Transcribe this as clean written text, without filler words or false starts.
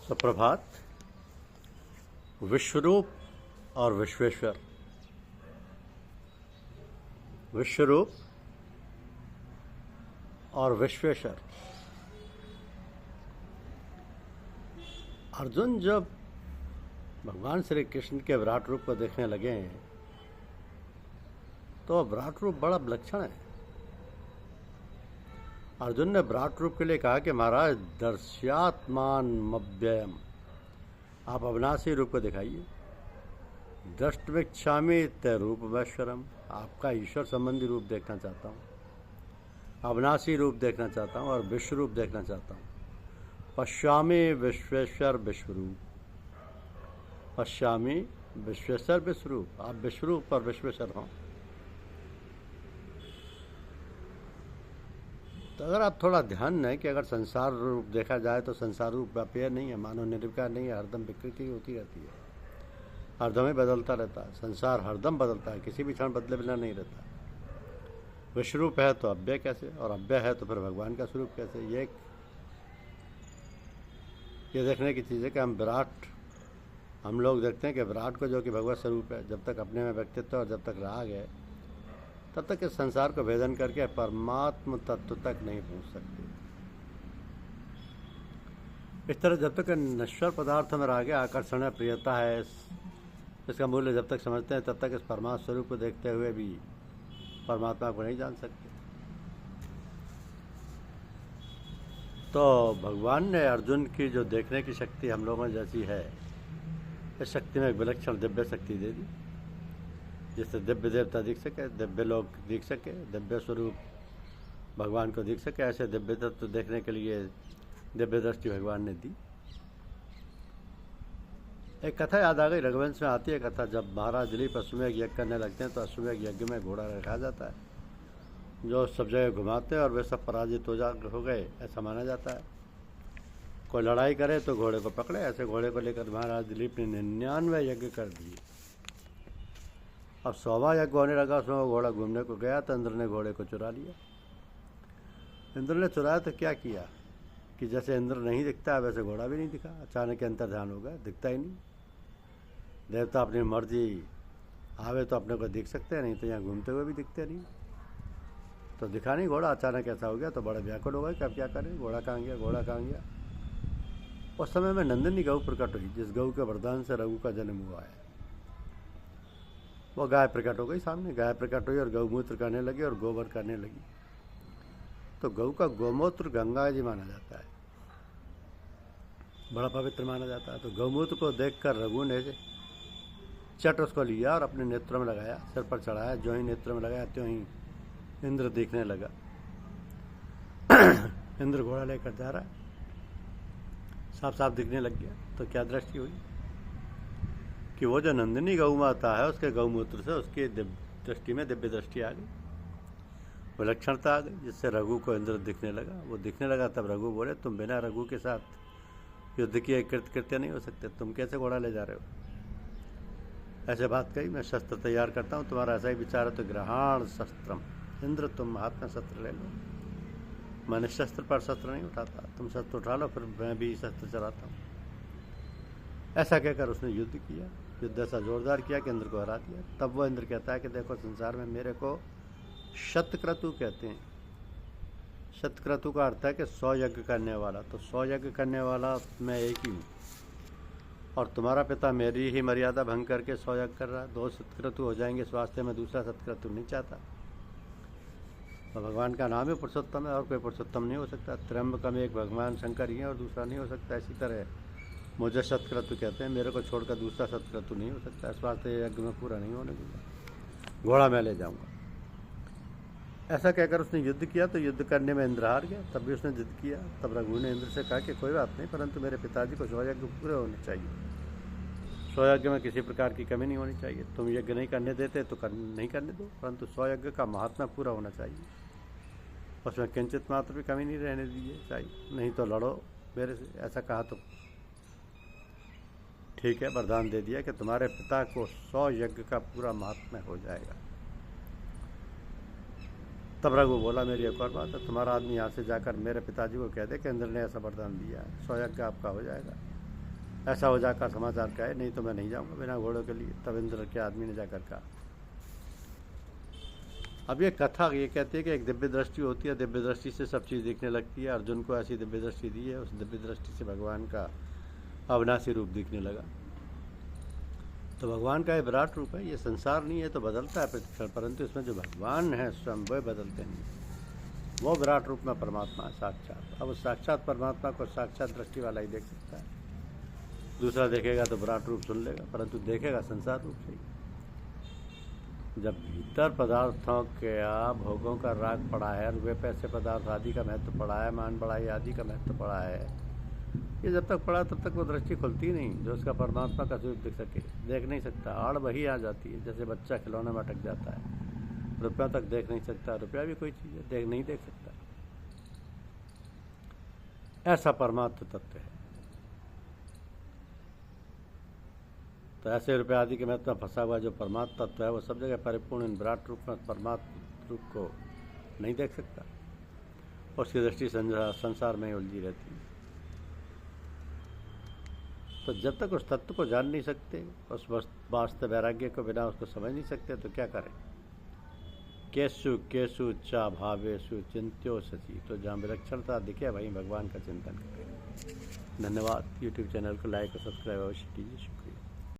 सुप्रभात। विश्वरूप और विश्वेश्वर। विश्वरूप और विश्वेश्वर। अर्जुन जब भगवान श्री कृष्ण के विराट रूप को देखने लगे हैं तो विराट रूप बड़ा विलक्षण है। अर्जुन ने विराट रूप के लिए कहा कि महाराज दर्श्यात्मान मव्ययम, आप अविनाशी रूप को दिखाइए। दृष्टवीक्षामि ते रूपमेश्वरम, आपका ईश्वर संबंधी रूप देखना चाहता हूँ, अविनाशी रूप देखना चाहता हूँ और विश्व रूप देखना चाहता हूँ। पश्यामि विश्वेश्वर विश्वरूप, पश्यामि विश्वेश्वर विश्वरूप, आप विश्वरूप और विश्वेश्वर हों। तो अगर आप थोड़ा ध्यान दें कि अगर संसार रूप देखा जाए तो संसार रूप व्याप्य नहीं है, मानव निर्विकार नहीं है, हरदम विकृति होती रहती है, हरदम ही बदलता रहता है। संसार हरदम बदलता है, किसी भी क्षण बदले बिना नहीं रहता। विश्वरूप है तो अव्यय कैसे, और अव्यय है तो फिर भगवान का स्वरूप कैसे? ये देखने की चीज़ है कि हम लोग देखते हैं कि विराट को जो कि भगवत स्वरूप है, जब तक अपने में व्यक्तित्व और जब तक राग है तब तक इस संसार को भेदन करके परमात्म तत्व तक नहीं पहुंच सकते। इस तरह जब तक नश्वर पदार्थ में राग है, आकर्षण है, प्रियता है, इसका मूल्य जब तक समझते हैं तब तक इस परमात्म स्वरूप को देखते हुए भी परमात्मा को नहीं जान सकते। तो भगवान ने अर्जुन की जो देखने की शक्ति हम लोगों जैसी है, इस शक्ति में एक विलक्षण दिव्य शक्ति दे दी, जिससे दिव्य देवता दिख सके, दिव्य लोग दिख सके, दिव्य स्वरूप भगवान को दिख सके। ऐसे दिव्य तत्व देखने के लिए दिव्य दृष्टि भगवान ने दी। एक कथा याद आ गई, रघुवंश में आती है कथा। जब महाराज दिलीप अश्वमेध यज्ञ करने लगते हैं तो अश्वमेध यज्ञ में घोड़ा रखा जाता है, जो सब जगह घुमाते हैं और वे सब पराजित हो गए, ऐसा माना जाता है। कोई लड़ाई करे तो घोड़े को पकड़े, ऐसे घोड़े को लेकर महाराज दिलीप ने 99 यज्ञ कर दिए। अब 100वां यज्ञ होने लगा, उसमें वो घोड़ा घूमने को गया तो इंद्र ने घोड़े को चुरा लिया। इंद्र ने चुराया तो क्या किया कि जैसे इंद्र नहीं दिखता है वैसे घोड़ा भी नहीं दिखा। अचानक अंतर ध्यान हो गया, दिखता ही नहीं। देवता अपनी मर्जी आवे तो अपने को दिख सकते हैं, नहीं तो यहाँ घूमते हुए भी दिखते नहीं। तो दिखा नहीं घोड़ा, अचानक ऐसा हो गया तो बड़े व्याकुल हो गए कि अब क्या करें, घोड़ा कहाँ गया, घोड़ा कहाँ गया। उस समय में नंदिनी गऊ प्रकट हुई, जिस गऊ के वरदान से रघु का जन्म हुआ है। वो गाय प्रकट हो गई सामने, गाय प्रकट हुई और गौमूत्र करने लगी और गोबर करने लगी। तो गऊ का गोमूत्र गंगा जी माना जाता है, बड़ा पवित्र माना जाता है। तो गौमूत्र को देखकर रघु ने चट उसको लिया और अपने नेत्रों में लगाया, सिर पर चढ़ाया। जो ही नेत्रों में लगाया त्यों ही इंद्र दिखने लगा। इंद्र घोड़ा लेकर जा रहा है, साफ साफ दिखने लग गया। तो क्या दृष्टि हुई कि वो जो नंदिनी गौ माता है उसके गौमूत्र से उसकी दृष्टि में दिव्य दृष्टि आ गई, विलक्षणता आ गई, जिससे रघु को इंद्र दिखने लगा। वो दिखने लगा तब रघु बोले, तुम बिना रघु के साथ युद्ध किए कृत्य नहीं हो सकते, तुम कैसे घोड़ा ले जा रहे हो? ऐसे बात कही, मैं शस्त्र तैयार करता हूँ, तुम्हारा ऐसा ही विचार है तो ग्रहण शस्त्रम, इंद्र तुम हाथ में शस्त्र ले लो। मैंने शस्त्र पर शस्त्र नहीं उठाता, तुम शस्त्र उठा लो, फिर मैं भी शस्त्र चलाता हूँ। ऐसा कहकर उसने युद्ध किया, युद्ध ऐसा जोरदार किया कि इंद्र को हरा दिया। तब वो इंद्र कहता है कि देखो संसार में मेरे को शतक्रतु कहते हैं। शतक्रतु का अर्थ है कि 100 यज्ञ करने वाला। तो 100 यज्ञ करने वाला मैं एक ही हूँ, और तुम्हारा पिता मेरी ही मर्यादा भंग करके 100 यज्ञ कर रहा है। 2 शतक्रतु हो जाएंगे, इस वास्ते मैं दूसरा शतक्रतु नहीं चाहता। तो भगवान का नाम ही पुरुषोत्तम है और कोई पुरुषोत्तम नहीं हो सकता। त्र्यंबकम एक भगवान शंकर ही है और दूसरा नहीं हो सकता। इसी तरह मुझे शतक्रतु कहते हैं, मेरे को छोड़कर दूसरा शतक्रतु नहीं हो सकता। इस वास्ते यज्ञ में पूरा नहीं होने दूंगा, घोड़ा मैं ले जाऊंगा। ऐसा कहकर उसने युद्ध किया। तो युद्ध करने में इंद्र हार गया। तब भी उसने जिद किया। तब रघु ने इंद्र से कहा कि कोई बात नहीं, परंतु मेरे पिताजी को 100 यज्ञ पूरे होने चाहिए। 100 यज्ञ में किसी प्रकार की कमी नहीं होनी चाहिए। तुम यज्ञ नहीं करने देते तो नहीं करने दो, परंतु 100 यज्ञ का महात्मा पूरा होना चाहिए, उसमें किंचित मात्र भी कमी नहीं रहने दीजिए चाहिए, नहीं तो लड़ो मेरे से। ऐसा कहा तो ठीक है, वरदान दे दिया कि तुम्हारे पिता को 100 यज्ञ का पूरा महात्म्य हो जाएगा। तब रघु बोला, मेरी एक और बात है, तुम्हारा आदमी यहाँ से जाकर मेरे पिताजी को कह दे कि इंद्र ने ऐसा वरदान दिया है, 100 यज्ञ आपका हो जाएगा। ऐसा हो जाकर समाचार का है, नहीं तो मैं नहीं जाऊंगा बिना घोड़ों के लिए। तब इंद्र के आदमी ने जाकर कहा। अब ये कथा ये कहती है कि एक दिव्य दृष्टि होती है, दिव्य दृष्टि से सब चीज़ दिखने लगती है। अर्जुन को ऐसी दिव्य दृष्टि दी है, उस दिव्य दृष्टि से भगवान का अविनाशी रूप दिखने लगा। तो भगवान का ये विराट रूप है, ये संसार नहीं है, तो बदलता है प्रतिक्षण, परंतु इसमें जो भगवान है स्वयं वह बदलते नहीं। वो विराट रूप में परमात्मा है साक्षात। अब उस साक्षात परमात्मा को साक्षात दृष्टि वाला ही देख सकता है। दूसरा देखेगा तो विराट रूप सुन लेगा, परंतु देखेगा संसार रूप से ही। जब भीतर पदार्थों के भोगों का राग पड़ा है, रुपये पैसे पदार्थ आदि का महत्व पड़ा है, मान बढ़ाई आदि का महत्व पड़ा है, ये जब तक पड़ा तब तक वो दृष्टि खुलती नहीं जो उसका परमात्मा का स्वरूप दिख सके। देख नहीं सकता, आड़ वही आ जाती है। जैसे बच्चा खिलौने में अटक जाता है, रुपया तक देख नहीं सकता, रुपया भी कोई चीज़ है, नहीं देख सकता। ऐसा परमात्म तत्व है। तो ऐसे रुपये आदि के महत्व में फंसा हुआ जो परमात्म तत्व है, वो सब जगह परिपूर्ण विराट रूप में परमात्म रूप को नहीं देख सकता। उसकी दृष्टि संसार में उलझी रहती है। तो जब तक उस तत्व को जान नहीं सकते, उस वास्तव वैराग्य को बिना उसको समझ नहीं सकते, तो क्या करें। केसु केसु चा भावेशु चिंत्यो सची। तो जहाँ विलक्षणता दिखे वहीं भगवान का चिंतन करें। धन्यवाद। यूट्यूब चैनल को लाइक और सब्सक्राइब अवश्य कीजिए। शुक्रिया।